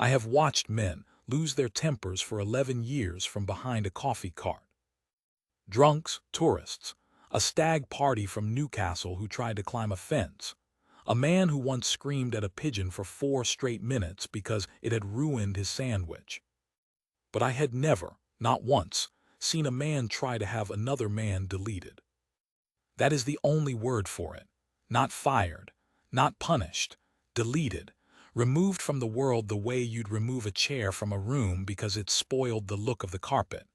I have watched men lose their tempers for 11 years from behind a coffee cart. Drunks, tourists, a stag party from Newcastle who tried to climb a fence, a man who once screamed at a pigeon for 4 straight minutes because it had ruined his sandwich. But I had never, not once, seen a man try to have another man deleted. That is the only word for it. Not fired, not punished, deleted, removed from the world the way you'd remove a chair from a room because it spoiled the look of the carpet.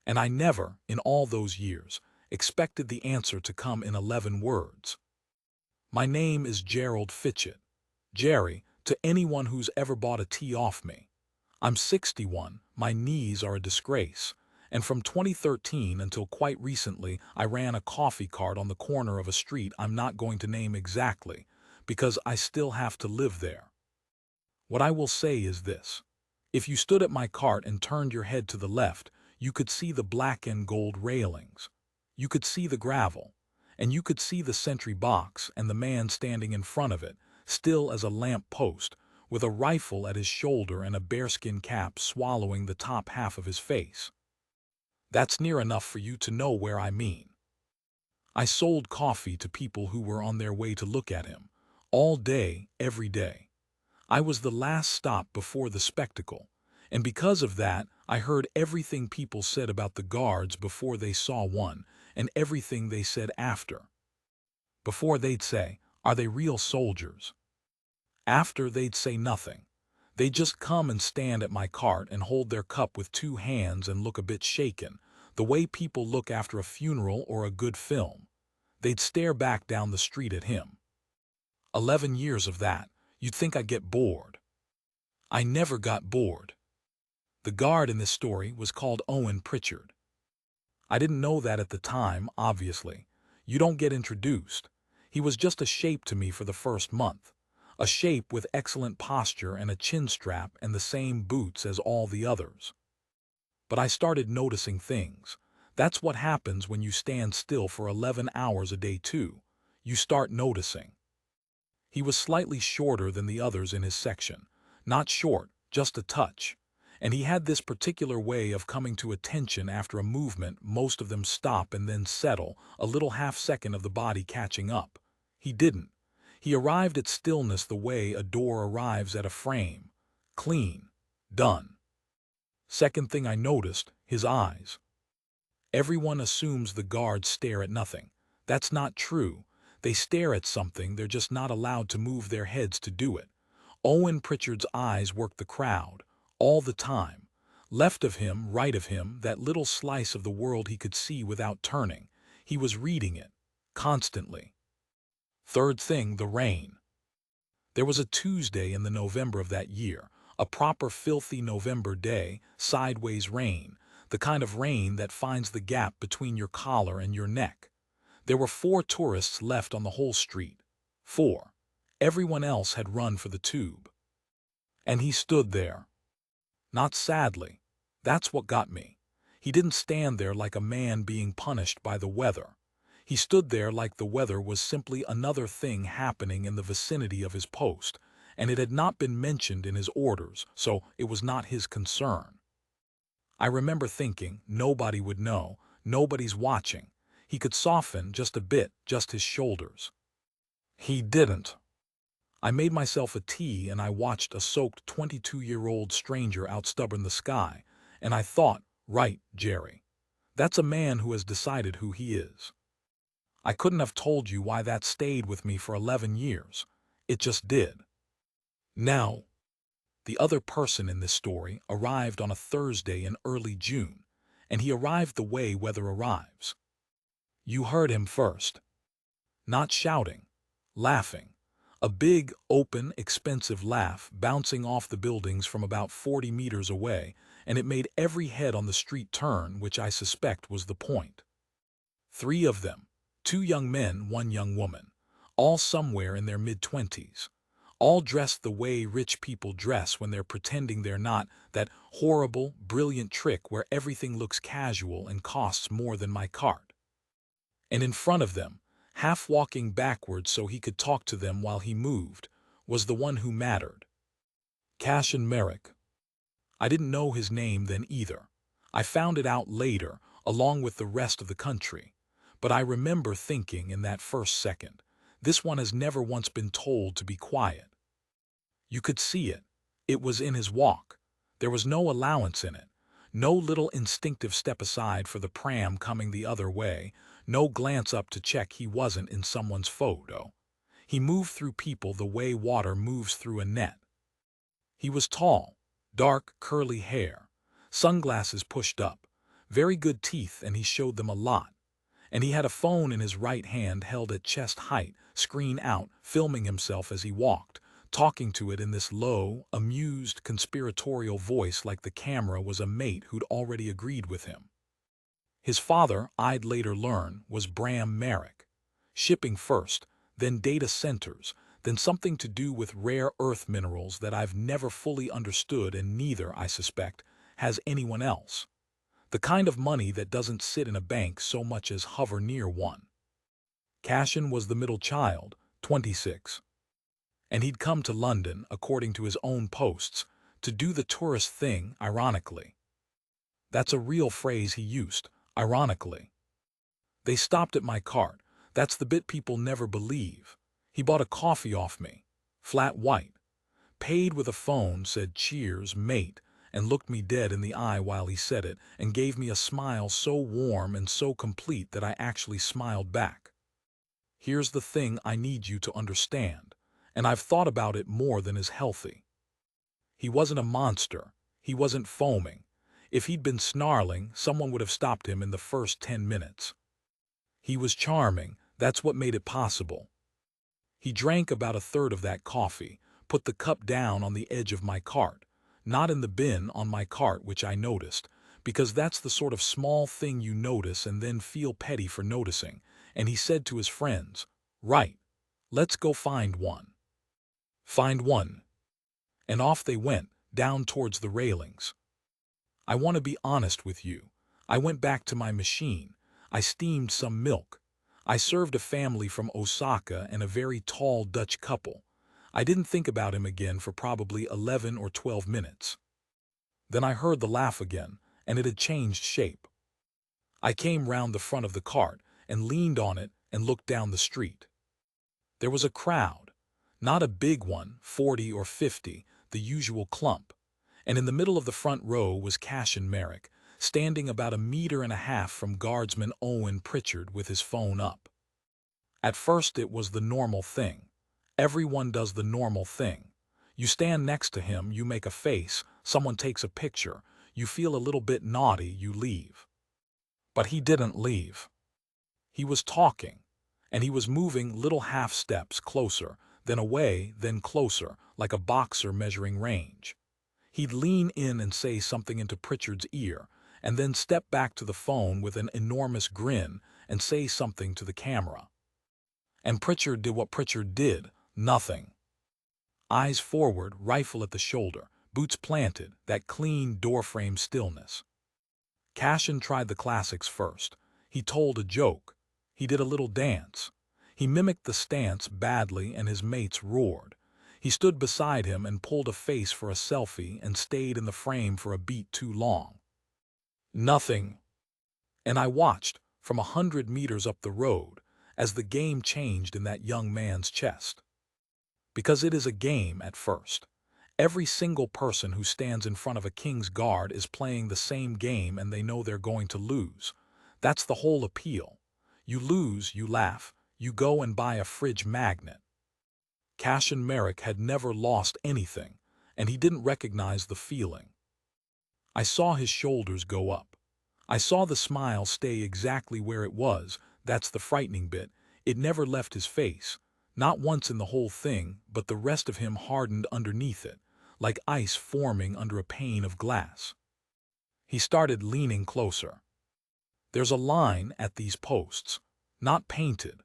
And I never, in all those years, expected the answer to come in 11 words. My name is Gerald Fitchett. Jerry, to anyone who's ever bought a tea off me. I'm 61, my knees are a disgrace, and from 2013 until quite recently I ran a coffee cart on the corner of a street I'm not going to name exactly, because I still have to live there. What I will say is this. If you stood at my cart and turned your head to the left, you could see the black and gold railings. You could see the gravel, and you could see the sentry box and the man standing in front of it, still as a lamp post, with a rifle at his shoulder and a bearskin cap swallowing the top half of his face. That's near enough for you to know where I mean. I sold coffee to people who were on their way to look at him, all day, every day. I was the last stop before the spectacle, and because of that, I heard everything people said about the guards before they saw one, and everything they said after. Before they'd say, "Are they real soldiers?" After they'd say nothing. They'd just come and stand at my cart and hold their cup with 2 hands and look a bit shaken, the way people look after a funeral or a good film. They'd stare back down the street at him. 11 years of that, you'd think I'd get bored. I never got bored. The guard in this story was called Owen Pritchard. I didn't know that at the time, obviously. You don't get introduced. He was just a shape to me for the first month. A shape with excellent posture and a chin strap and the same boots as all the others. But I started noticing things. That's what happens when you stand still for 11 hours a day too. You start noticing. He was slightly shorter than the others in his section. Not short, just a touch. And he had this particular way of coming to attention after a movement. Most of them stop and then settle, a little half-second of the body catching up. He didn't. He arrived at stillness the way a door arrives at a frame. Clean. Done. Second thing I noticed, his eyes. Everyone assumes the guards stare at nothing. That's not true. They stare at something, they're just not allowed to move their heads to do it. Owen Pritchard's eyes worked the crowd, all the time. Left of him, right of him, that little slice of the world he could see without turning. He was reading it. Constantly. Third thing, the rain. There was a Tuesday in the November of that year, a proper filthy November day, sideways rain, the kind of rain that finds the gap between your collar and your neck. There were 4 tourists left on the whole street. 4. Everyone else had run for the tube. And he stood there. Not sadly. That's what got me. He didn't stand there like a man being punished by the weather. He stood there like the weather was simply another thing happening in the vicinity of his post, and it had not been mentioned in his orders, so it was not his concern. I remember thinking, nobody would know, nobody's watching. He could soften just a bit, just his shoulders. He didn't. I made myself a tea and I watched a soaked 22-year-old stranger outstubborn the sky, and I thought, right, Jerry. That's a man who has decided who he is. I couldn't have told you why that stayed with me for 11 years. It just did. Now, the other person in this story arrived on a Thursday in early June, and he arrived the way weather arrives. You heard him first. Not shouting, laughing. A big, open, expensive laugh bouncing off the buildings from about 40 meters away, and it made every head on the street turn, which I suspect was the point. 3 of them, 2 young men, 1 young woman, all somewhere in their mid-20s. All dressed the way rich people dress when they're pretending they're not, that horrible, brilliant trick where everything looks casual and costs more than my cart. And in front of them, half walking backwards so he could talk to them while he moved, was the one who mattered. Cashin Merrick. I didn't know his name then either. I found it out later, along with the rest of the country. But I remember thinking in that first second, this one has never once been told to be quiet. You could see it. It was in his walk. There was no allowance in it. No little instinctive step aside for the pram coming the other way. No glance up to check he wasn't in someone's photo. He moved through people the way water moves through a net. He was tall, dark, curly hair, sunglasses pushed up, very good teeth, and he showed them a lot. And he had a phone in his right hand held at chest height, screen out, filming himself as he walked, talking to it in this low, amused, conspiratorial voice like the camera was a mate who'd already agreed with him. His father, I'd later learn, was Bram Merrick. Shipping first, then data centers, then something to do with rare earth minerals that I've never fully understood, and neither, I suspect, has anyone else. The kind of money that doesn't sit in a bank so much as hover near one. Cashin was the middle child, 26. And he'd come to London, according to his own posts, to do the tourist thing, ironically. That's a real phrase he used, ironically. They stopped at my cart. That's the bit people never believe. He bought a coffee off me, flat white, paid with a phone, said cheers, mate, and looked me dead in the eye while he said it, and gave me a smile so warm and so complete that I actually smiled back. Here's the thing I need you to understand, and I've thought about it more than is healthy. He wasn't a monster. He wasn't foaming. If he'd been snarling, someone would have stopped him in the first 10 minutes. He was charming. That's what made it possible. He drank about a third of that coffee, put the cup down on the edge of my cart, not in the bin on my cart, which I noticed, because that's the sort of small thing you notice and then feel petty for noticing, and he said to his friends, "Right, let's go find one." Find one. And off they went, down towards the railings. I want to be honest with you. I went back to my machine. I steamed some milk. I served a family from Osaka and a very tall Dutch couple. I didn't think about him again for probably 11 or 12 minutes. Then I heard the laugh again, and it had changed shape. I came round the front of the cart and leaned on it and looked down the street. There was a crowd. Not a big one, 40 or 50, the usual clump. And in the middle of the front row was Cashin Merrick, standing about 1.5 meters from Guardsman Owen Pritchard with his phone up. At first it was the normal thing. Everyone does the normal thing. You stand next to him, you make a face, someone takes a picture, you feel a little bit naughty, you leave. But he didn't leave. He was talking, and he was moving little half steps closer, then away, then closer, like a boxer measuring range. He'd lean in and say something into Pritchard's ear, and then step back to the phone with an enormous grin and say something to the camera. And Pritchard did what Pritchard did, nothing. Eyes forward, rifle at the shoulder, boots planted, that clean doorframe stillness. Cashin tried the classics first. He told a joke. He did a little dance. He mimicked the stance badly, and his mates roared. He stood beside him and pulled a face for a selfie and stayed in the frame for a beat too long. Nothing. And I watched, from 100 meters up the road, as the game changed in that young man's chest. Because it is a game at first. Every single person who stands in front of a King's Guard is playing the same game, and they know they're going to lose. That's the whole appeal. You lose, you laugh, you go and buy a fridge magnet. Cashin Merrick had never lost anything, and he didn't recognize the feeling. I saw his shoulders go up. I saw the smile stay exactly where it was. That's the frightening bit. It never left his face. Not once in the whole thing, but the rest of him hardened underneath it, like ice forming under a pane of glass. He started leaning closer. There's a line at these posts, not painted,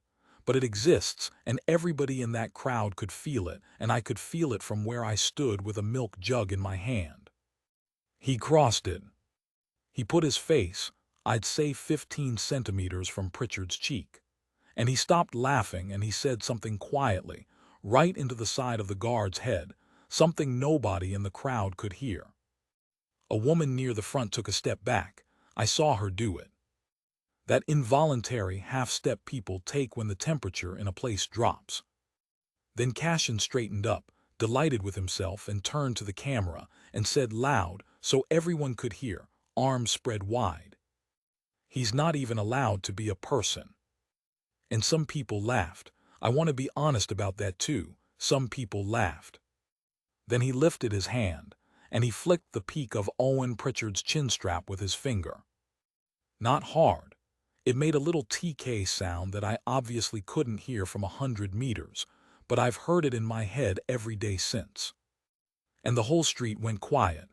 but it exists, and everybody in that crowd could feel it, and I could feel it from where I stood with a milk jug in my hand. He crossed it. He put his face, I'd say 15 centimeters from Pritchard's cheek. And he stopped laughing, and he said something quietly, right into the side of the guard's head, something nobody in the crowd could hear. A woman near the front took a step back. I saw her do it. That involuntary half-step people take when the temperature in a place drops. Then Cashin straightened up, delighted with himself, and turned to the camera and said loud so everyone could hear, arms spread wide, "He's not even allowed to be a person." And some people laughed. I want to be honest about that too. Some people laughed. Then he lifted his hand, and he flicked the peak of Owen Pritchard's chin strap with his finger. Not hard. It made a little TK sound that I obviously couldn't hear from 100 meters, but I've heard it in my head every day since. And the whole street went quiet.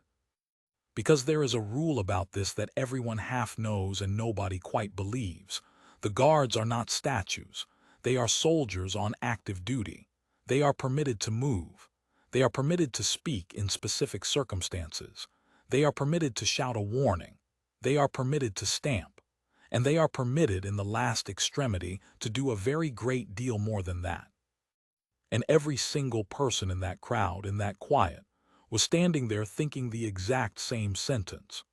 Because there is a rule about this that everyone half knows and nobody quite believes. The guards are not statues. They are soldiers on active duty. They are permitted to move. They are permitted to speak in specific circumstances. They are permitted to shout a warning. They are permitted to stamp. And they are permitted in the last extremity to do a very great deal more than that. And every single person in that crowd, in that quiet, was standing there thinking the exact same sentence.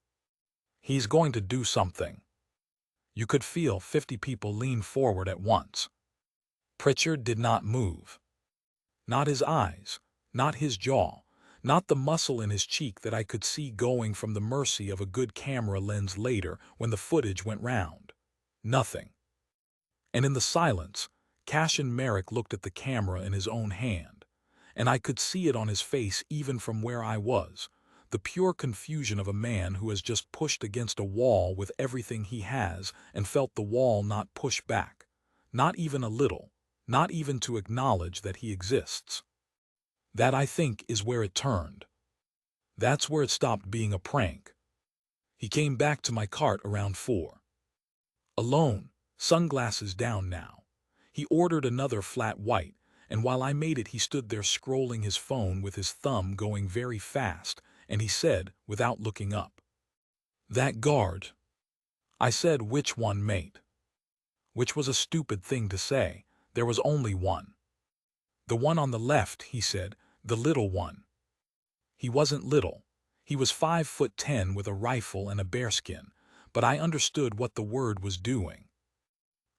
He's going to do something. You could feel 50 people lean forward at once. Pritchard did not move. Not his eyes, not his jaw, not the muscle in his cheek that I could see going from the mercy of a good camera lens later when the footage went round. Nothing. And in the silence, Cashin Merrick looked at the camera in his own hand, and I could see it on his face even from where I was, the pure confusion of a man who has just pushed against a wall with everything he has and felt the wall not push back, not even a little, not even to acknowledge that he exists. That, I think, is where it turned. That's where it stopped being a prank. He came back to my cart around 4. Alone, sunglasses down now. He ordered another flat white, and while I made it he stood there scrolling his phone with his thumb going very fast, and he said, without looking up, "That guard." I said, "Which one, mate?" Which was a stupid thing to say. There was only one. "The one on the left," he said, "the little one." He wasn't little. He was 5'10" with a rifle and a bearskin, but I understood what the word was doing.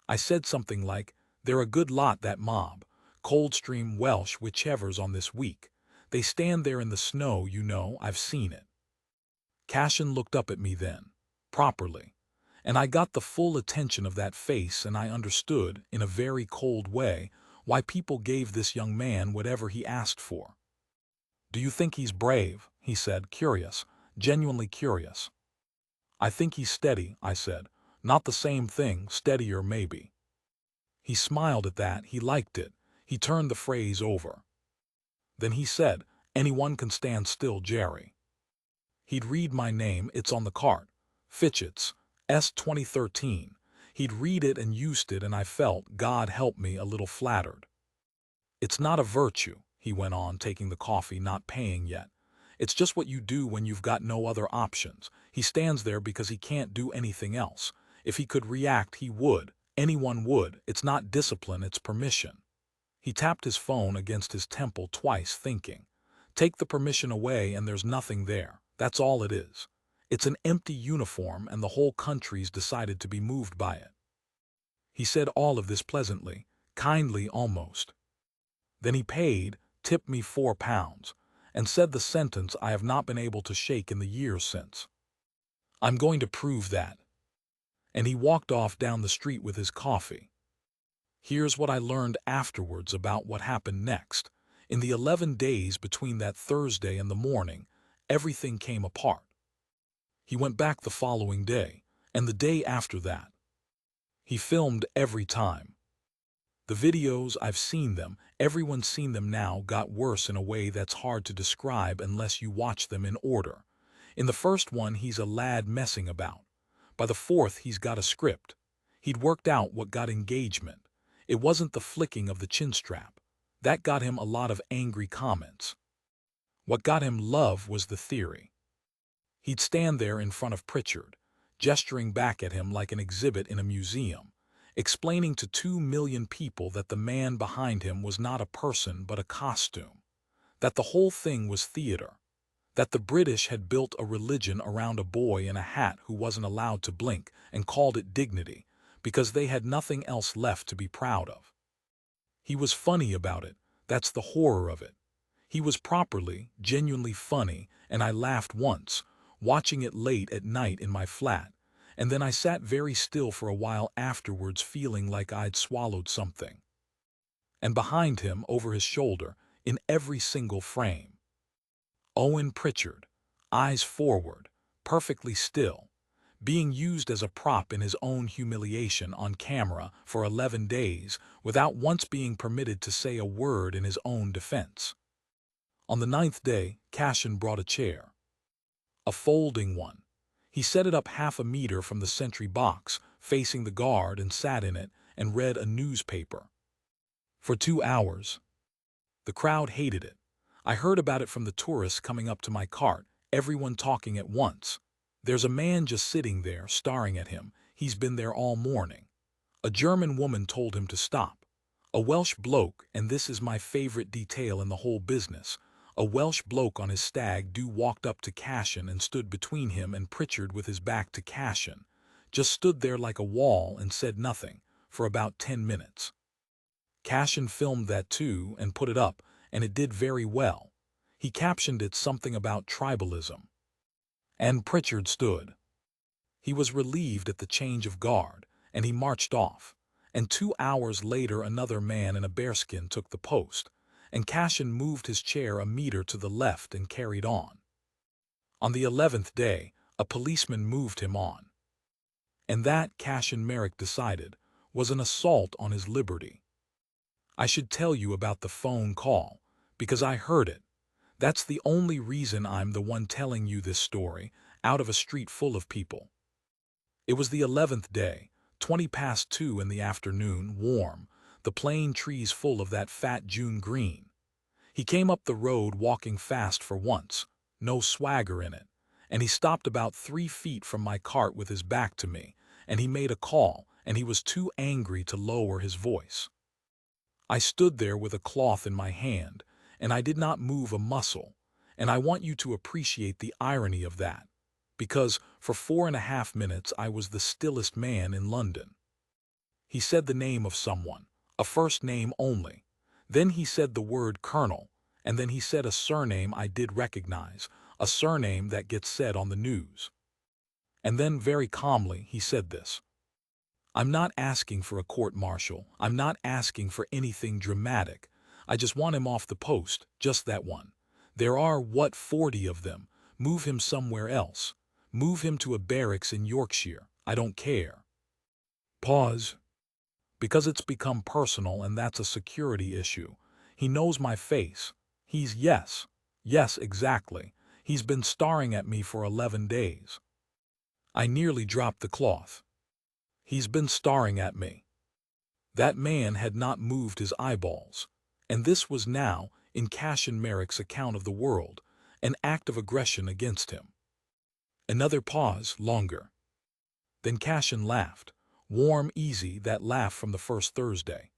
I said something like, "They're a good lot, that mob. Coldstream, Welsh, whichever's on this week. They stand there in the snow, you know, I've seen it." Cashin looked up at me then, properly, and I got the full attention of that face, and I understood, in a very cold way, why people gave this young man whatever he asked for. "Do you think he's brave?" he said, curious, genuinely curious. "I think he's steady," I said. "Not the same thing, steadier maybe." He smiled at that, he liked it. He turned the phrase over. Then he said, "Anyone can stand still, Jerry." He'd read my name, it's on the cart. Fitchett's, S 2013. He'd read it and used it, and I felt, God help me, a little flattered. "It's not a virtue," he went on, taking the coffee, not paying yet. "It's just what you do when you've got no other options. He stands there because he can't do anything else. If he could react, he would. Anyone would. It's not discipline, it's permission." He tapped his phone against his temple twice, thinking. Take the permission away and there's nothing there. That's all it is. It's an empty uniform, and the whole country's decided to be moved by it. He said all of this pleasantly, kindly almost. Then he paid, tipped me £4, and said the sentence I have not been able to shake in the years since. "I'm going to prove that." And he walked off down the street with his coffee. Here's what I learned afterwards about what happened next. In the 11 days between that Thursday and the morning, everything came apart. He went back the following day, and the day after that. He filmed every time. The videos, I've seen them, everyone's seen them now, got worse in a way that's hard to describe unless you watch them in order. In the first one, he's a lad messing about. By the fourth, he's got a script. He'd worked out what got engagement. It wasn't the flicking of the chin strap. That got him a lot of angry comments. What got him love was the theory. He'd stand there in front of Pritchard, gesturing back at him like an exhibit in a museum, explaining to 2 million people that the man behind him was not a person but a costume. that the whole thing was theater, that the British had built a religion around a boy in a hat who wasn't allowed to blink and called it dignity because they had nothing else left to be proud of. He was funny about it, that's the horror of it. He was properly, genuinely funny, and I laughed once, watching it late at night in my flat, and then I sat very still for a while afterwards feeling like I'd swallowed something. And behind him, over his shoulder, in every single frame, Owen Pritchard, eyes forward, perfectly still, being used as a prop in his own humiliation on camera for 11 days without once being permitted to say a word in his own defense. On the 9th day, Cashin brought a chair. A folding one. He set it up half a meter from the sentry box, facing the guard, and sat in it and read a newspaper. For 2 hours. The crowd hated it. I heard about it from the tourists coming up to my cart, everyone talking at once. There's a man just sitting there, staring at him. He's been there all morning. A German woman told him to stop. A Welsh bloke, and this is my favorite detail in the whole business, a Welsh bloke on his stag do walked up to Cashin and stood between him and Pritchard with his back to Cashin. Just stood there like a wall and said nothing, for about 10 minutes. Cashin filmed that too and put it up, and it did very well. He captioned it something about tribalism. And Pritchard stood. He was relieved at the change of guard, and he marched off. And 2 hours later another man in a bearskin took the post, and Cashin moved his chair a meter to the left and carried on. On the 11th day, a policeman moved him on. And that, Cashin Merrick decided, was an assault on his liberty. I should tell you about the phone call, because I heard it. That's the only reason I'm the one telling you this story, out of a street full of people. It was the 11th day, 2:20 in the afternoon, warm, the plane trees full of that fat June green. He came up the road walking fast for once, no swagger in it, and he stopped about 3 feet from my cart with his back to me, and he made a call, and he was too angry to lower his voice. I stood there with a cloth in my hand, and I did not move a muscle, and I want you to appreciate the irony of that, because for 4.5 minutes I was the stillest man in London. He said the name of someone, a first name only. Then he said the word Colonel, and then he said a surname I did recognize, a surname that gets said on the news. And then very calmly he said this. I'm not asking for a court-martial. I'm not asking for anything dramatic. I just want him off the post, just that one. There are, 40 of them. Move him somewhere else. Move him to a barracks in Yorkshire. I don't care. Pause. Because it's become personal and that's a security issue. He knows my face. Yes, exactly. He's been staring at me for 11 days. I nearly dropped the cloth. He's been staring at me. That man had not moved his eyeballs. And this was now, in Cashin Merrick's account of the world, an act of aggression against him. Another pause, longer. Then Cashin laughed. Warm, easy, that laugh from the first Thursday.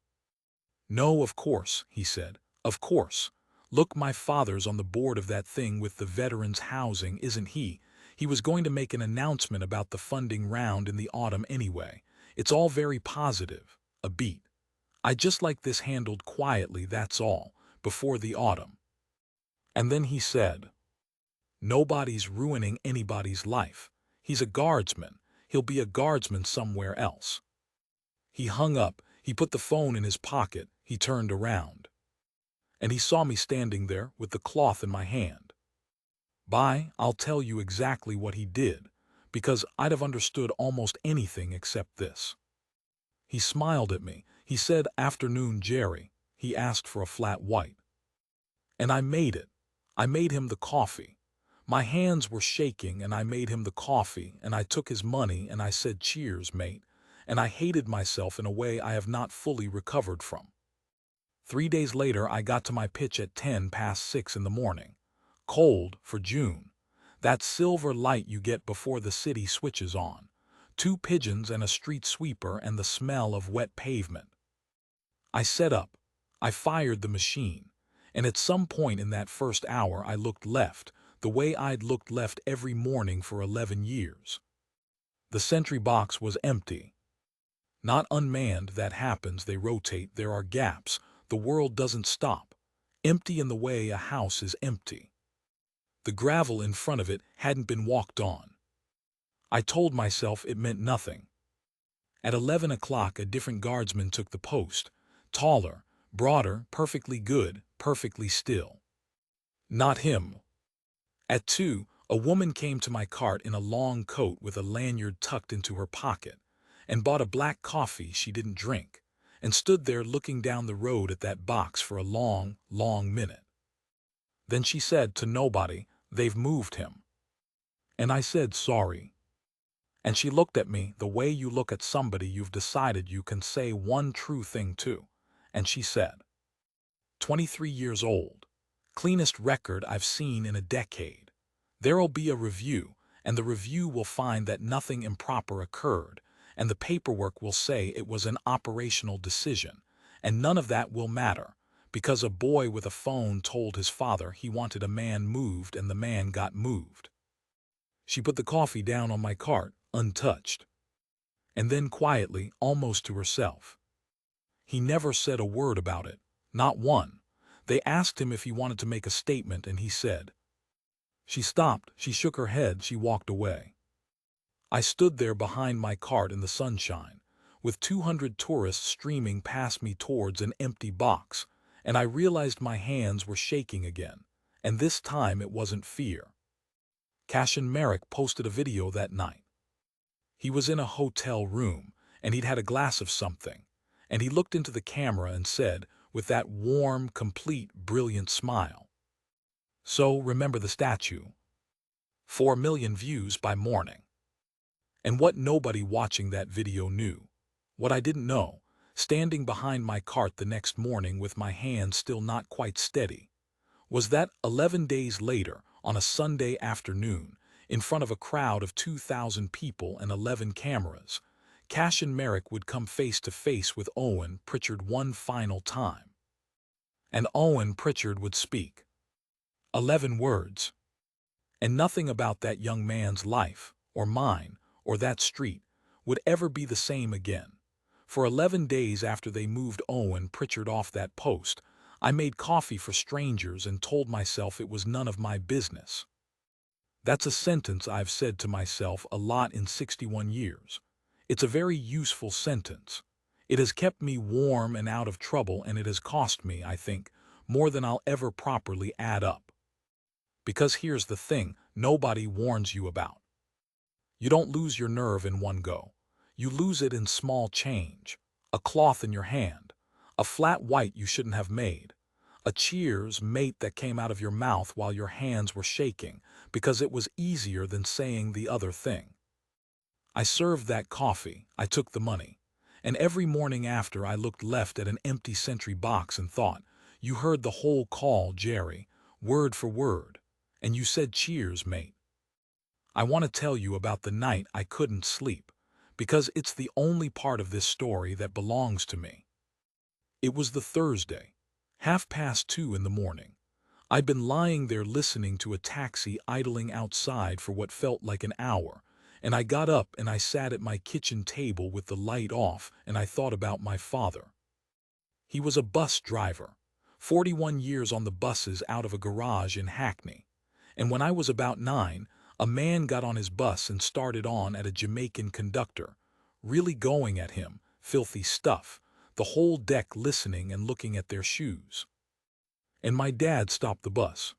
No, of course, he said. Of course. Look, my father's on the board of that thing with the veterans' housing, isn't he? He was going to make an announcement about the funding round in the autumn anyway. It's all very positive. A beat. I just like this handled quietly, that's all, before the autumn. And then he said, nobody's ruining anybody's life. He's a guardsman. He'll be a guardsman somewhere else. He hung up. He put the phone in his pocket. He turned around. And he saw me standing there with the cloth in my hand. I'll tell you exactly what he did, because I'd have understood almost anything except this. He smiled at me. He said, afternoon, Jerry. He asked for a flat white. And I made it. I made him the coffee. My hands were shaking and I made him the coffee and I took his money and I said, cheers, mate. And I hated myself in a way I have not fully recovered from. 3 days later I got to my pitch at 6:10 in the morning. Cold for June. That silver light you get before the city switches on. 2 pigeons and a street sweeper and the smell of wet pavement. I set up. I fired the machine. And at some point in that first hour I looked left, the way I'd looked left every morning for 11 years. The sentry box was empty. Not unmanned, that happens, they rotate, there are gaps, the world doesn't stop. Empty in the way a house is empty. The gravel in front of it hadn't been walked on. I told myself it meant nothing. At 11 o'clock a different guardsman took the post, taller, broader, perfectly good, perfectly still. Not him. At 2, a woman came to my cart in a long coat with a lanyard tucked into her pocket, and bought a black coffee she didn't drink, and stood there looking down the road at that box for a long, long minute. Then she said to nobody, "They've moved him." And I said, "Sorry." And she looked at me the way you look at somebody you've decided you can say one true thing to, and she said, 23 years old, cleanest record I've seen in a decade. There'll be a review, and the review will find that nothing improper occurred, and the paperwork will say it was an operational decision, and none of that will matter, because a boy with a phone told his father he wanted a man moved and the man got moved. She put the coffee down on my cart, untouched. And then quietly, almost to herself. He never said a word about it, not one. They asked him if he wanted to make a statement, and he said. She stopped, she shook her head, she walked away. I stood there behind my cart in the sunshine, with 200 tourists streaming past me towards an empty box, and I realized my hands were shaking again, and this time it wasn't fear. Cashin Merrick posted a video that night. He was in a hotel room, and he'd had a glass of something, and he looked into the camera and said, with that warm, complete, brilliant smile, "So, remember the statue." 4 million views by morning. And what nobody watching that video knew, what I didn't know, standing behind my cart the next morning with my hands still not quite steady, was that 11 days later, on a Sunday afternoon, in front of a crowd of 2,000 people and 11 cameras, Cashin Merrick would come face to face with Owen Pritchard one final time. And Owen Pritchard would speak. 11 words. And nothing about that young man's life, or mine, or that street, would ever be the same again. For 11 days after they moved Owen Pritchard off that post, I made coffee for strangers and told myself it was none of my business. That's a sentence I've said to myself a lot in 61 years. It's a very useful sentence. It has kept me warm and out of trouble, and it has cost me, I think, more than I'll ever properly add up. Because here's the thing nobody warns you about. You don't lose your nerve in one go. You lose it in small change. A cloth in your hand. A flat white you shouldn't have made. A cheers, mate, that came out of your mouth while your hands were shaking, because it was easier than saying the other thing. I served that coffee, I took the money, and every morning after I looked left at an empty sentry box and thought, "You heard the whole call, Jerry, word for word, and you said cheers, mate." I want to tell you about the night I couldn't sleep, because it's the only part of this story that belongs to me. It was the Thursday, 2:30 in the morning. I'd been lying there listening to a taxi idling outside for what felt like an hour, and I got up and I sat at my kitchen table with the light off, and I thought about my father. He was a bus driver, 41 years on the buses out of a garage in Hackney, and when I was about 9, a man got on his bus and started on at a Jamaican conductor, really going at him, filthy stuff, the whole deck listening and looking at their shoes. And my dad stopped the bus.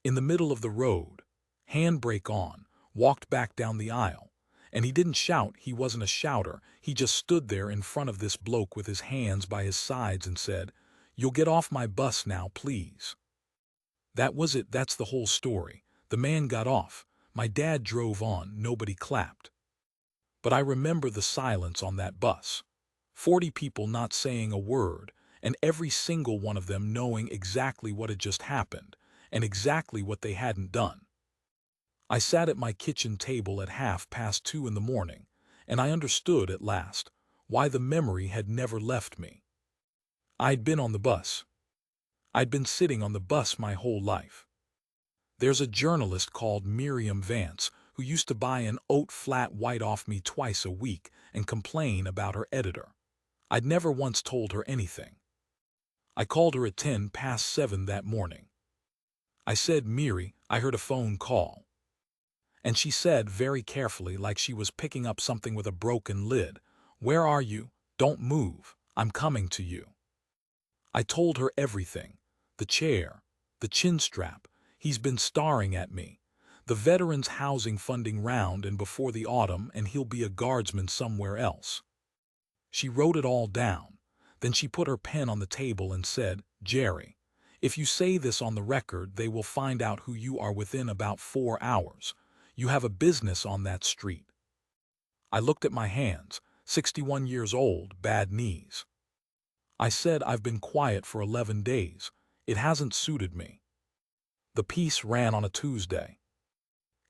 In the middle of the road, handbrake on, walked back down the aisle, and he didn't shout, he wasn't a shouter, he just stood there in front of this bloke with his hands by his sides and said, "You'll get off my bus now, please." That was it, that's the whole story. The man got off, my dad drove on, nobody clapped. But I remember the silence on that bus. 40 people not saying a word, and every single one of them knowing exactly what had just happened, and exactly what they hadn't done. I sat at my kitchen table at 2:30 in the morning, and I understood at last why the memory had never left me. I'd been on the bus. I'd been sitting on the bus my whole life. There's a journalist called Miriam Vance who used to buy an oat flat white off me twice a week and complain about her editor. I'd never once told her anything. I called her at 7:10 that morning. I said, "Miri, I heard a phone call." And she said very carefully, like she was picking up something with a broken lid, "Where are you? Don't move. I'm coming to you." I told her everything. The chair, the chin strap, he's been staring at me, the veterans housing funding round and before the autumn, and he'll be a guardsman somewhere else. She wrote it all down. Then she put her pen on the table and said, "Jerry, if you say this on the record, they will find out who you are within about 4 hours. You have a business on that street." I looked at my hands, 61 years old, bad knees. I said, "I've been quiet for 11 days. It hasn't suited me." The piece ran on a Tuesday.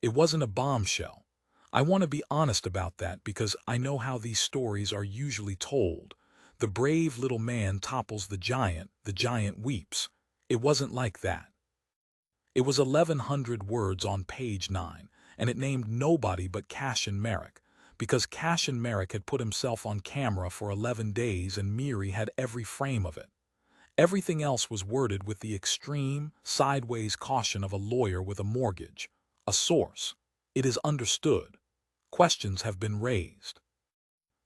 It wasn't a bombshell. I want to be honest about that because I know how these stories are usually told. The brave little man topples the giant weeps. It wasn't like that. It was 1,100 words on page 9, and it named nobody but Cashin Merrick, because Cashin Merrick had put himself on camera for 11 days and Miri had every frame of it. Everything else was worded with the extreme, sideways caution of a lawyer with a mortgage. A source. It is understood. Questions have been raised.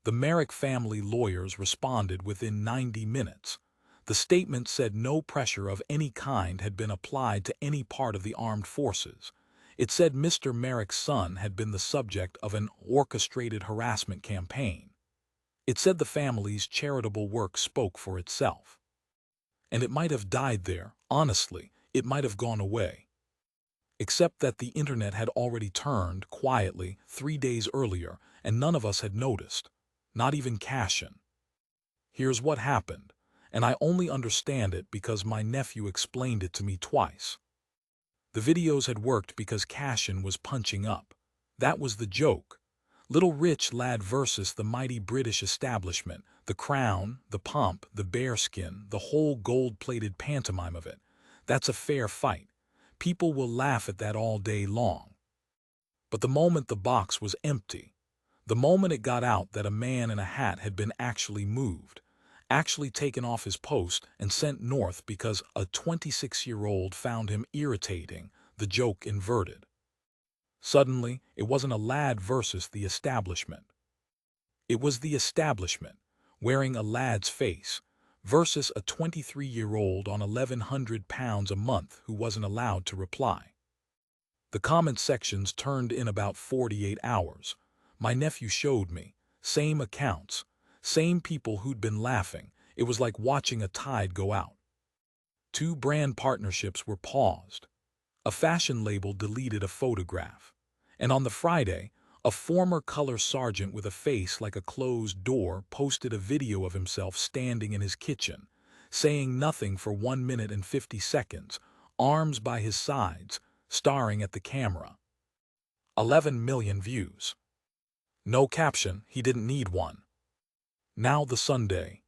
The Merrick family lawyers responded within 90 minutes. The statement said no pressure of any kind had been applied to any part of the armed forces. It said Mr. Merrick's son had been the subject of an orchestrated harassment campaign. It said the family's charitable work spoke for itself. And it might have died there, honestly, it might have gone away. Except that the internet had already turned, quietly, 3 days earlier, and none of us had noticed. Not even Cashin. Here's what happened, and I only understand it because my nephew explained it to me twice. The videos had worked because Cashin was punching up. That was the joke. Little rich lad versus the mighty British establishment, the crown, the pomp, the bearskin, the whole gold-plated pantomime of it. That's a fair fight. People will laugh at that all day long. But the moment the box was empty, the moment it got out that a man in a hat had been actually moved, actually taken off his post and sent north because a 26-year-old found him irritating, the joke inverted. Suddenly, it wasn't a lad versus the establishment. It was the establishment, wearing a lad's face, versus a 23-year-old on 1,100 pounds a month who wasn't allowed to reply. The comment sections turned in about 48 hours. My nephew showed me. Same accounts. Same people who'd been laughing. It was like watching a tide go out. 2 brand partnerships were paused. A fashion label deleted a photograph. And on the Friday, a former color sergeant with a face like a closed door posted a video of himself standing in his kitchen, saying nothing for 1 minute and 50 seconds, arms by his sides, staring at the camera. 11 million views. No caption, he didn't need one. Now the Sunday.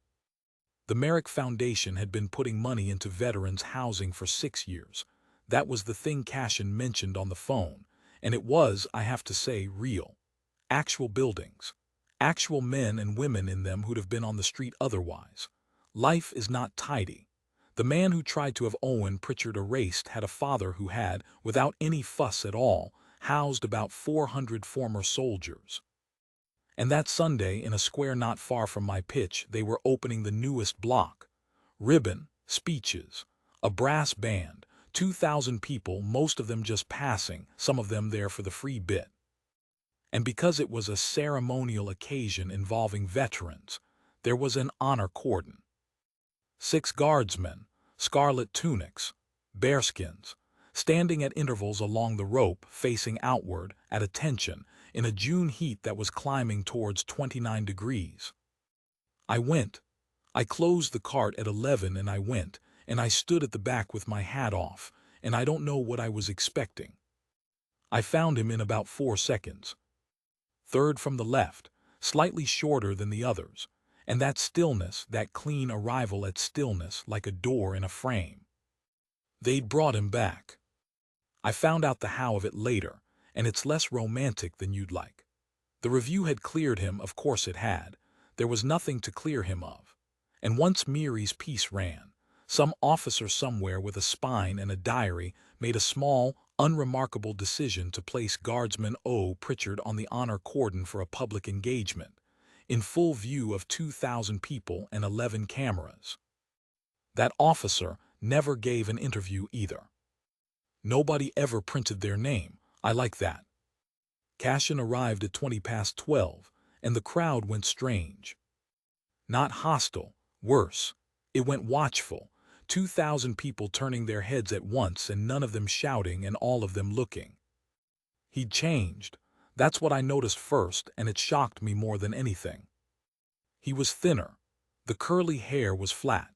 The Merrick Foundation had been putting money into veterans' housing for 6 years. That was the thing Cashin mentioned on the phone, and it was, I have to say, real. Actual buildings. Actual men and women in them who'd have been on the street otherwise. Life is not tidy. The man who tried to have Owen Pritchard erased had a father who had, without any fuss at all, housed about 400 former soldiers. And that Sunday, in a square not far from my pitch, they were opening the newest block. Ribbon, speeches, a brass band, 2,000 people, most of them just passing, some of them there for the free bit. And because it was a ceremonial occasion involving veterans, there was an honor cordon. 6 guardsmen, scarlet tunics, bearskins, standing at intervals along the rope, facing outward, at attention, in a June heat that was climbing towards 29 degrees. I went. I closed the cart at 11 and I went, and I stood at the back with my hat off, and I don't know what I was expecting. I found him in about 4 seconds. Third from the left, slightly shorter than the others, and that stillness, that clean arrival at stillness like a door in a frame. They'd brought him back. I found out the how of it later, and it's less romantic than you'd like. The review had cleared him, of course it had. There was nothing to clear him of. And once Miri's piece ran, some officer somewhere with a spine and a diary made a small, unremarkable decision to place Guardsman O. Pritchard on the honor cordon for a public engagement, in full view of 2,000 people and 11 cameras. That officer never gave an interview either. Nobody ever printed their name. I like that. Cashin arrived at 12:20, and the crowd went strange. Not hostile, worse. It went watchful, 2,000 people turning their heads at once and none of them shouting and all of them looking. He'd changed. That's what I noticed first, and it shocked me more than anything. He was thinner. The curly hair was flat.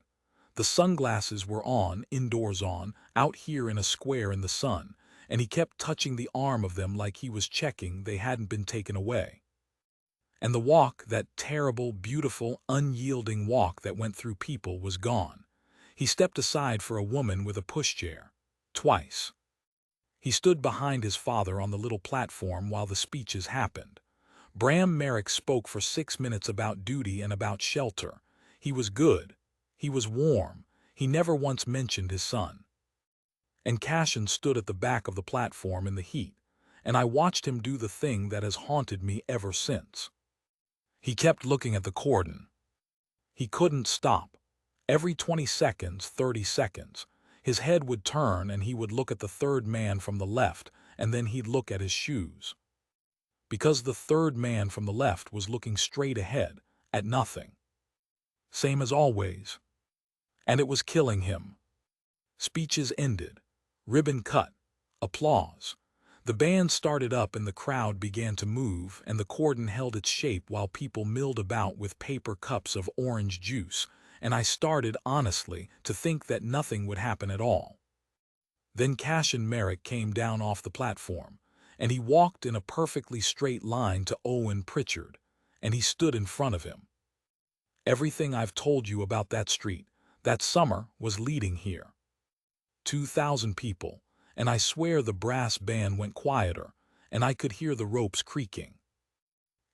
The sunglasses were on, indoors on, out here in a square in the sun, and he kept touching the arm of them like he was checking they hadn't been taken away. And the walk, that terrible, beautiful, unyielding walk that went through people, was gone. He stepped aside for a woman with a pushchair. Twice. He stood behind his father on the little platform while the speeches happened. Bram Merrick spoke for 6 minutes about duty and about shelter. He was good. He was warm. He never once mentioned his son. And Cashin stood at the back of the platform in the heat, and I watched him do the thing that has haunted me ever since. He kept looking at the cordon. He couldn't stop. Every 20 seconds, 30 seconds, his head would turn and he would look at the third man from the left, and then he'd look at his shoes. Because the third man from the left was looking straight ahead, at nothing. Same as always. And it was killing him. Speeches ended. Ribbon cut. Applause. The band started up and the crowd began to move, and the cordon held its shape while people milled about with paper cups of orange juice, and I started, honestly, to think that nothing would happen at all. Then Cashin Merrick came down off the platform, and he walked in a perfectly straight line to Owen Pritchard, and he stood in front of him. Everything I've told you about that street, that summer, was leading here. 2,000 people, and I swear the brass band went quieter, and I could hear the ropes creaking.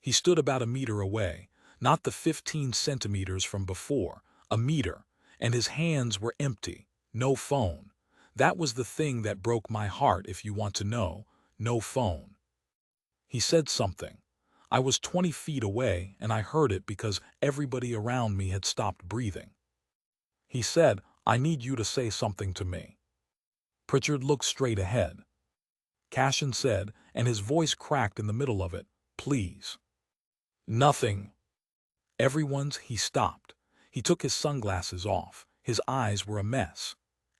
He stood about a meter away, not the 15 centimeters from before, a meter, and his hands were empty, no phone. That was the thing that broke my heart, if you want to know, no phone. He said something. I was 20 feet away, and I heard it because everybody around me had stopped breathing. He said, "I need you to say something to me." Pritchard looked straight ahead. Cashin said, and his voice cracked in the middle of it, "Please." "Nothing." He stopped. He took his sunglasses off. His eyes were a mess.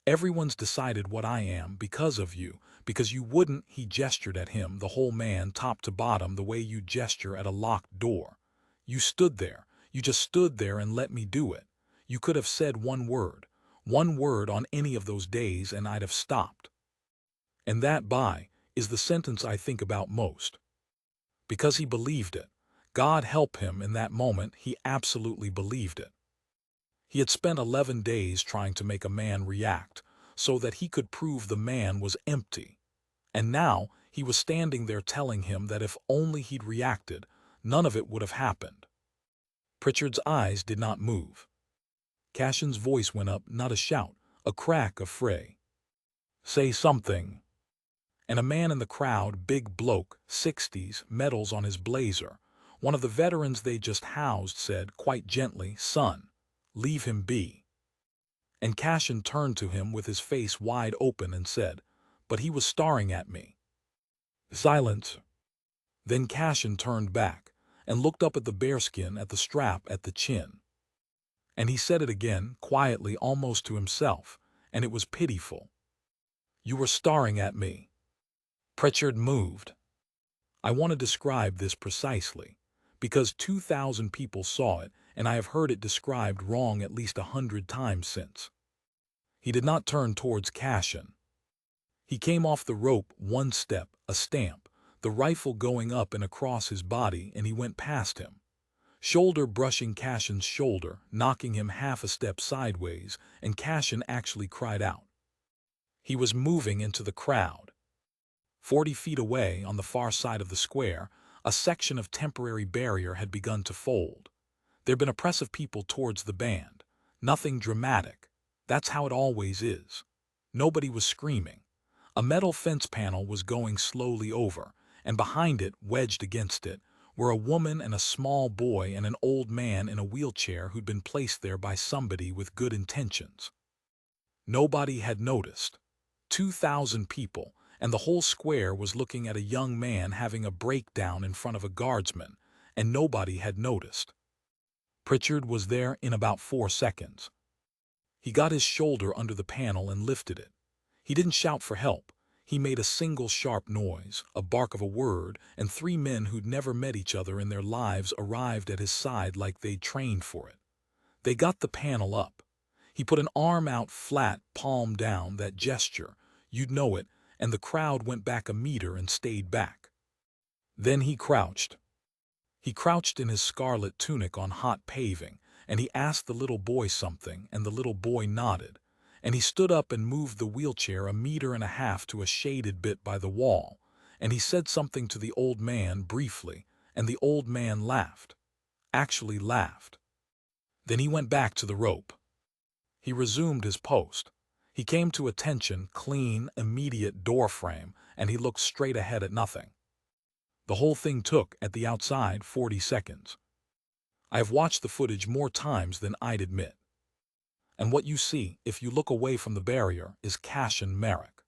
"Everyone's decided what I am because of you, because you wouldn't," he gestured at him, the whole man, top to bottom, the way you gesture at a locked door. "You stood there. You just stood there and let me do it. You could have said one word on any of those days, and I'd have stopped." And that, is the sentence I think about most. Because he believed it. God help him, in that moment he absolutely believed it. He had spent 11 days trying to make a man react, so that he could prove the man was empty. And now he was standing there telling him that if only he'd reacted, none of it would have happened. Pritchard's eyes did not move. Cashin's voice went up, not a shout, a crack of fray. "Say something." And a man in the crowd, big bloke, 60s, medals on his blazer, one of the veterans they just housed, said, quite gently, "Son, leave him be." And Cashin turned to him with his face wide open and said, "But he was staring at me." Silence. Then Cashin turned back and looked up at the bearskin, at the strap, at the chin. And he said it again, quietly, almost to himself, and it was pitiful. "You were staring at me." Pritchard moved. I want to describe this precisely, because 2,000 people saw it, and I have heard it described wrong at least 100 times since. He did not turn towards Cashin. He came off the rope, one step, a stamp, the rifle going up and across his body, and he went past him, shoulder brushing Cashin's shoulder, knocking him half a step sideways, and Cashin actually cried out. He was moving into the crowd. 40 feet away, on the far side of the square, a section of temporary barrier had begun to fold. There'd been a press of people towards the band. Nothing dramatic. That's how it always is. Nobody was screaming. A metal fence panel was going slowly over, and behind it, wedged against it, were a woman and a small boy and an old man in a wheelchair who'd been placed there by somebody with good intentions. Nobody had noticed. 2,000 people, and the whole square was looking at a young man having a breakdown in front of a guardsman, and nobody had noticed. Pritchard was there in about 4 seconds. He got his shoulder under the panel and lifted it. He didn't shout for help. He made a single sharp noise, a bark of a word, and 3 men who'd never met each other in their lives arrived at his side like they'd trained for it. They got the panel up. He put an arm out flat, palm down, that gesture, you'd know it, and the crowd went back a meter and stayed back. Then he crouched. He crouched in his scarlet tunic on hot paving, and he asked the little boy something, and the little boy nodded, and he stood up and moved the wheelchair 1.5 meters to a shaded bit by the wall, and he said something to the old man briefly, and the old man laughed. Actually laughed. Then he went back to the rope. He resumed his post. He came to attention, clean, immediate door frame, and he looked straight ahead at nothing. The whole thing took, at the outside, 40 seconds. I have watched the footage more times than I'd admit. And what you see, if you look away from the barrier, is Cashin Merrick.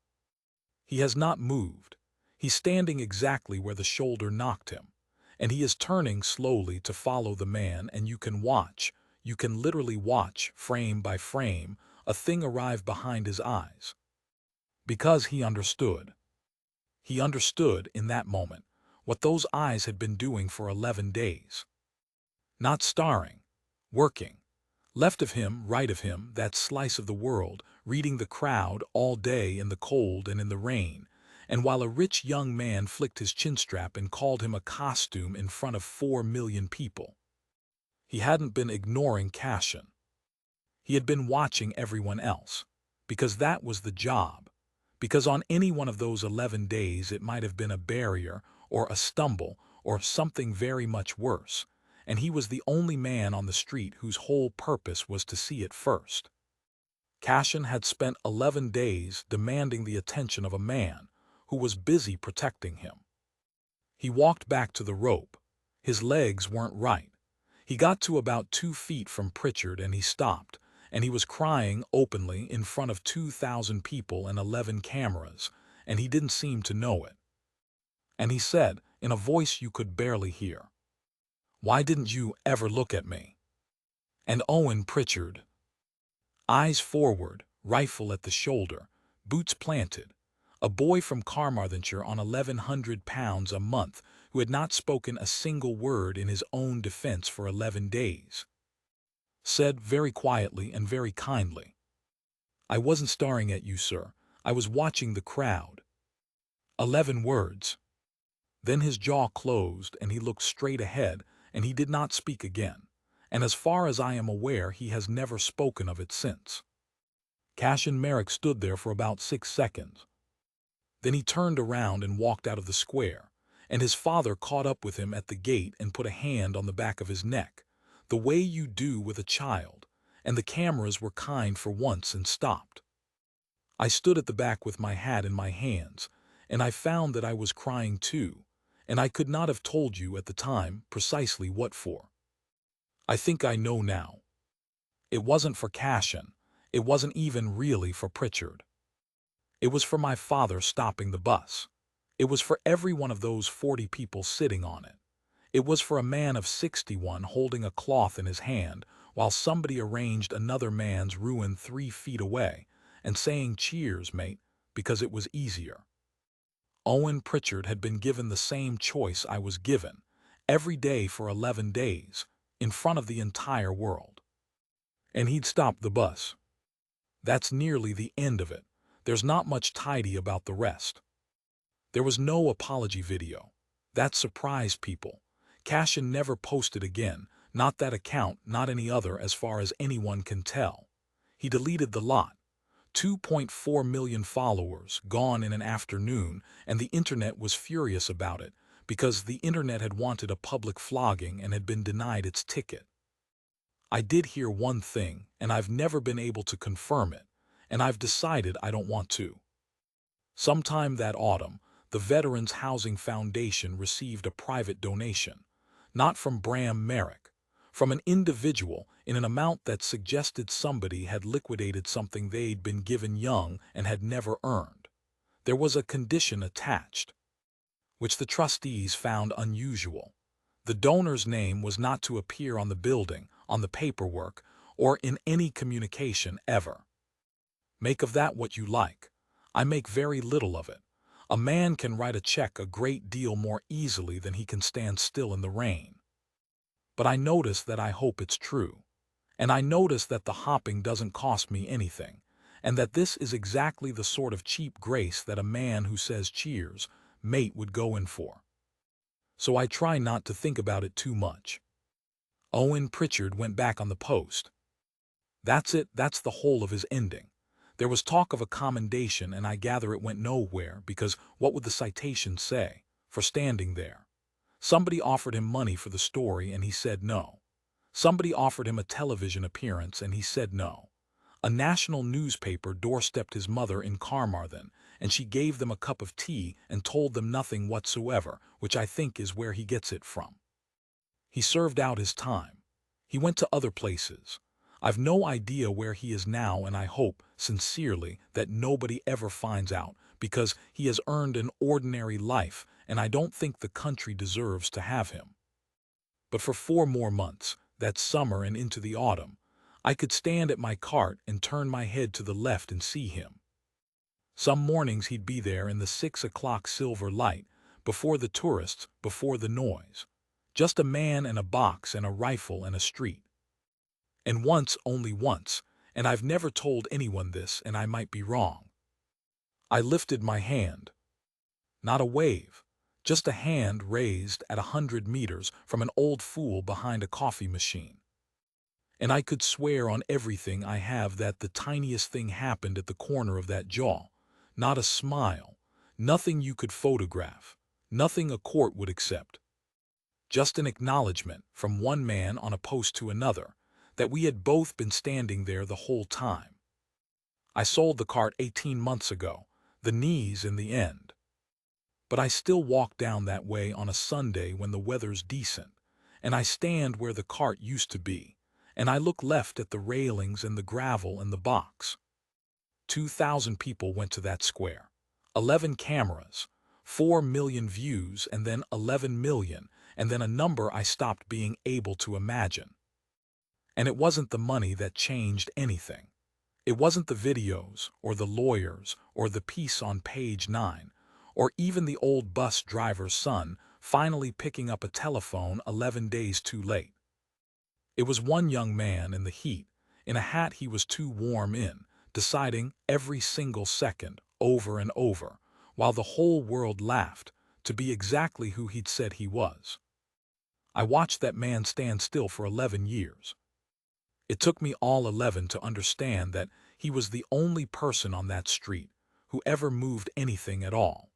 He has not moved. He's standing exactly where the shoulder knocked him, and he is turning slowly to follow the man, and you can literally watch, frame by frame, a thing arrive behind his eyes. Because he understood. He understood, in that moment, what those eyes had been doing for 11 days. Not starring, working. Left of him, right of him, that slice of the world, reading the crowd all day in the cold and in the rain, and while a rich young man flicked his chinstrap and called him a costume in front of 4 million people. He hadn't been ignoring Cashin. He had been watching everyone else, because that was the job. Because on any one of those 11 days it might have been a barrier, or a stumble, or something very much worse, and he was the only man on the street whose whole purpose was to see it first. Cashin had spent 11 days demanding the attention of a man who was busy protecting him. He walked back to the rope. His legs weren't right. He got to about 2 feet from Pritchard and he stopped, and he was crying openly in front of 2,000 people and 11 cameras, and he didn't seem to know it. And he said, in a voice you could barely hear, "Why didn't you ever look at me?" And Owen Pritchard, eyes forward, rifle at the shoulder, boots planted, a boy from Carmarthenshire on 1,100 pounds a month who had not spoken a single word in his own defense for 11 days, said very quietly and very kindly, "I wasn't staring at you, sir. I was watching the crowd." 11 words. Then his jaw closed and he looked straight ahead and he did not speak again, and as far as I am aware he has never spoken of it since. Cashin Merrick stood there for about 6 seconds. Then he turned around and walked out of the square, and his father caught up with him at the gate and put a hand on the back of his neck, the way you do with a child, and the cameras were kind for once and stopped. I stood at the back with my hat in my hands, and I found that I was crying too, and I could not have told you at the time precisely what for. I think I know now. It wasn't for Cashin. It wasn't even really for Pritchard. It was for my father stopping the bus. It was for every one of those 40 people sitting on it. It was for a man of 61 holding a cloth in his hand while somebody arranged another man's ruin 3 feet away and saying, "Cheers, mate," because it was easier. Owen Pritchard had been given the same choice I was given, every day for 11 days, in front of the entire world. And he'd stopped the bus. That's nearly the end of it. There's not much tidy about the rest. There was no apology video. That surprised people. Cashin never posted again, not that account, not any other as far as anyone can tell. He deleted the lot. 2.4 million followers gone in an afternoon, and the internet was furious about it because the internet had wanted a public flogging and had been denied its ticket. I did hear one thing, and I've never been able to confirm it, and I've decided I don't want to. Sometime that autumn, the Veterans Housing Foundation received a private donation, not from Bram Merrick, from an individual in an amount that suggested somebody had liquidated something they'd been given young and had never earned. There was a condition attached, which the trustees found unusual. The donor's name was not to appear on the building, on the paperwork, or in any communication ever. Make of that what you like. I make very little of it. A man can write a check a great deal more easily than he can stand still in the rain. But I notice that I hope it's true. And I notice that the hopping doesn't cost me anything, and that this is exactly the sort of cheap grace that a man who says cheers, mate would go in for. So I try not to think about it too much. Owen Pritchard went back on the post. That's it, that's the whole of his ending. There was talk of a commendation, and I gather it went nowhere because what would the citation say? For standing there. Somebody offered him money for the story and he said no. Somebody offered him a television appearance and he said no. A national newspaper doorstepped his mother in Carmarthen, and she gave them a cup of tea and told them nothing whatsoever, which I think is where he gets it from. He served out his time. He went to other places. I've no idea where he is now, and I hope, sincerely, that nobody ever finds out, because he has earned an ordinary life, and I don't think the country deserves to have him. But for 4 more months, that summer and into the autumn, I could stand at my cart and turn my head to the left and see him. Some mornings he'd be there in the 6 o'clock silver light, before the tourists, before the noise. Just a man and a box and a rifle and a street. And once, only once, and I've never told anyone this, and I might be wrong, I lifted my hand. Not a wave, just a hand raised at 100 meters from an old fool behind a coffee machine. And I could swear on everything I have that the tiniest thing happened at the corner of that jaw. Not a smile, nothing you could photograph, nothing a court would accept. Just an acknowledgement from one man on a post to another that we had both been standing there the whole time. I sold the cart 18 months ago, the knees in the end. But I still walk down that way on a Sunday when the weather's decent, and I stand where the cart used to be, and I look left at the railings and the gravel and the box. 2,000 people went to that square. 11 cameras, 4 million views, and then 11 million, and then a number I stopped being able to imagine. And it wasn't the money that changed anything. It wasn't the videos, or the lawyers, or the piece on page 9, or even the old bus driver's son finally picking up a telephone 11 days too late. It was one young man in the heat, in a hat he was too warm in, deciding every single second, over and over, while the whole world laughed, to be exactly who he'd said he was. I watched that man stand still for 11 years. It took me all 11 to understand that he was the only person on that street who ever moved anything at all.